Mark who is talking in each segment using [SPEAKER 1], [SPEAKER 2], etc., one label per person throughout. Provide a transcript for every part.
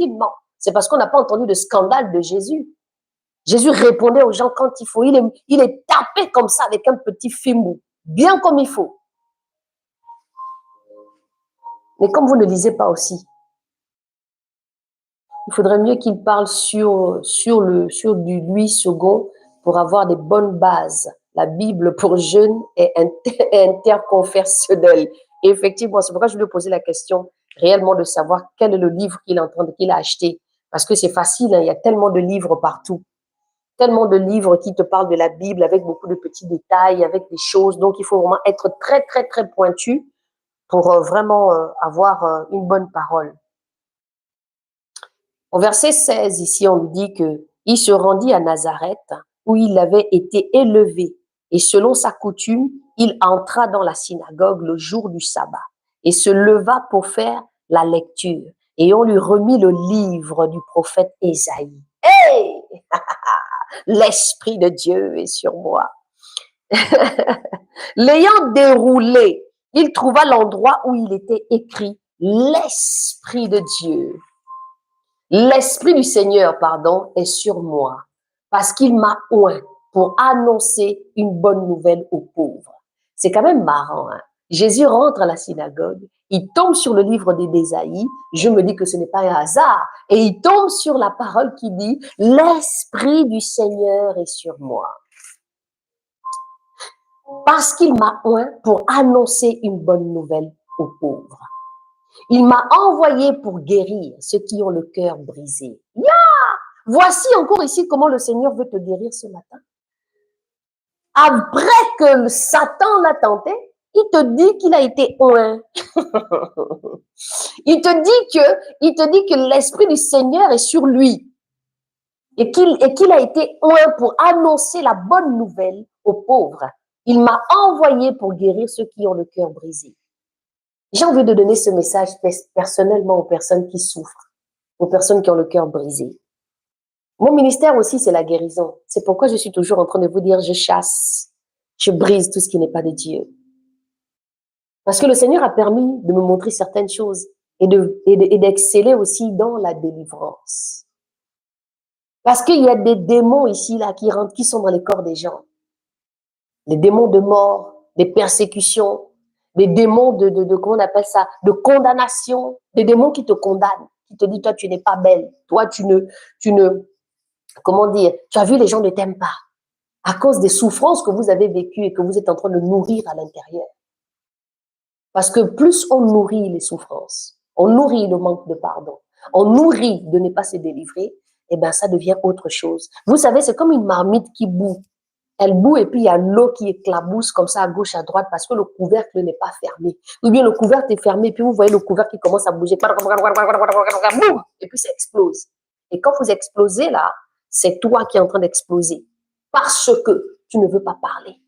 [SPEAKER 1] rapidement. C'est parce qu'on n'a pas entendu de scandale de Jésus. Jésus répondait aux gens quand il faut. Il est tapé comme ça avec un petit fimou, bien comme il faut. Mais comme vous ne lisez pas aussi, il faudrait mieux qu'il parle sur du lui second pour avoir des bonnes bases. La Bible pour jeunes et interconfessionnelle. Et effectivement, c'est pourquoi je lui ai posé la question réellement de savoir quel est le livre qu'il a acheté. Parce que c'est facile, hein, il y a tellement de livres partout. Tellement de livres qui te parlent de la Bible avec beaucoup de petits détails, avec des choses. Donc, il faut vraiment être très, très, très pointu pour vraiment avoir une bonne parole. Au verset 16, ici, on nous dit qu'il se rendit à Nazareth, où il avait été élevé. Et selon sa coutume, il entra dans la synagogue le jour du sabbat et se leva pour faire la lecture. Et on lui remit le livre du prophète Ésaïe. Hey! L'Esprit de Dieu est sur moi. L'ayant déroulé, il trouva l'endroit où il était écrit « L'Esprit de Dieu ». L'Esprit du Seigneur, pardon, est sur moi, parce qu'il m'a oint pour annoncer une bonne nouvelle aux pauvres. C'est quand même marrant, hein? Jésus rentre à la synagogue, il tombe sur le livre d'Ésaïe, je me dis que ce n'est pas un hasard, et il tombe sur la parole qui dit « L'Esprit du Seigneur est sur moi ». Parce qu'il m'a oint pour annoncer une bonne nouvelle aux pauvres. Il m'a envoyé pour guérir ceux qui ont le cœur brisé. Voici encore ici comment le Seigneur veut te guérir ce matin. Après que Satan l'a tenté, il te dit qu'il a été oint. il te dit que l'Esprit du Seigneur est sur lui et qu'il a été oint pour annoncer la bonne nouvelle aux pauvres. Il m'a envoyé pour guérir ceux qui ont le cœur brisé. J'ai envie de donner ce message personnellement aux personnes qui souffrent, aux personnes qui ont le cœur brisé. Mon ministère aussi, c'est la guérison. C'est pourquoi je suis toujours en train de vous dire, je chasse, je brise tout ce qui n'est pas de Dieu. Parce que le Seigneur a permis de me montrer certaines choses et d'exceller aussi dans la délivrance. Parce qu'il y a des démons ici, là, qui rentrent, qui sont dans les corps des gens. Les démons de mort, des persécutions, des démons comment on appelle ça, de condamnation, des démons qui te condamnent, qui te disent, toi, tu n'es pas belle, toi, comment dire, tu as vu, les gens ne t'aiment pas, à cause des souffrances que vous avez vécues et que vous êtes en train de nourrir à l'intérieur. Parce que plus on nourrit les souffrances, on nourrit le manque de pardon, on nourrit de ne pas se délivrer, eh bien, ça devient autre chose. Vous savez, c'est comme une marmite qui bout. Elle bout et puis il y a l'eau qui éclabousse comme ça à gauche, à droite parce que le couvercle n'est pas fermé. Ou bien le couvercle est fermé et puis vous voyez le couvercle qui commence à bouger. Et puis ça explose. Et quand vous explosez là, c'est toi qui es en train d'exploser parce que tu ne veux pas parler.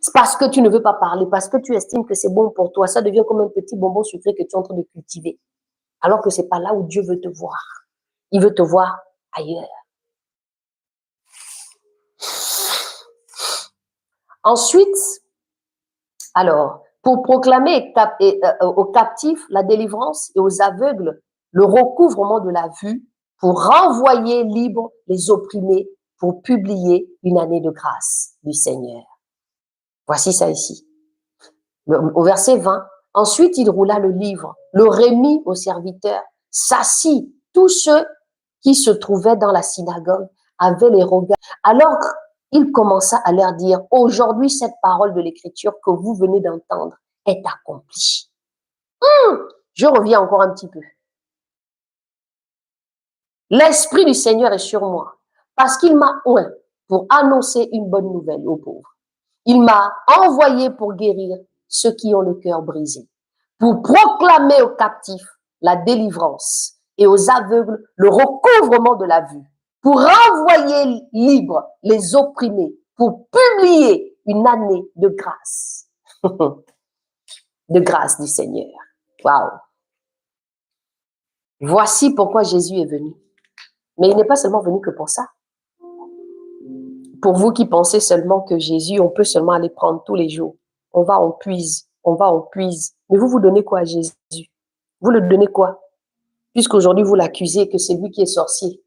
[SPEAKER 1] C'est parce que tu ne veux pas parler, parce que tu estimes que c'est bon pour toi. Ça devient comme un petit bonbon sucré que tu es en train de cultiver. Alors que ce n'est pas là où Dieu veut te voir. Il veut te voir ailleurs. Ensuite, alors, pour proclamer aux captifs la délivrance et aux aveugles le recouvrement de la vue, pour renvoyer libres les opprimés, pour publier une année de grâce du Seigneur. Voici ça ici. Au verset 20, ensuite il roula le livre, le remit aux serviteurs, s'assit. Tous ceux qui se trouvaient dans la synagogue avaient les regards. Alors, il commença à leur dire, aujourd'hui, cette parole de l'Écriture que vous venez d'entendre est accomplie. Je reviens encore un petit peu. L'Esprit du Seigneur est sur moi parce qu'il m'a oint pour annoncer une bonne nouvelle aux pauvres. Il m'a envoyé pour guérir ceux qui ont le cœur brisé, pour proclamer aux captifs la délivrance et aux aveugles le recouvrement de la vue, pour renvoyer libres les opprimés, pour publier une année de grâce. De grâce du Seigneur. Waouh! Voici pourquoi Jésus est venu. Mais il n'est pas seulement venu que pour ça. Pour vous qui pensez seulement que Jésus, on peut seulement aller prendre tous les jours. On va, on puise. Mais vous donnez quoi à Jésus? Vous lui donnez quoi? Puisqu'aujourd'hui, vous l'accusez que c'est lui qui est sorcier.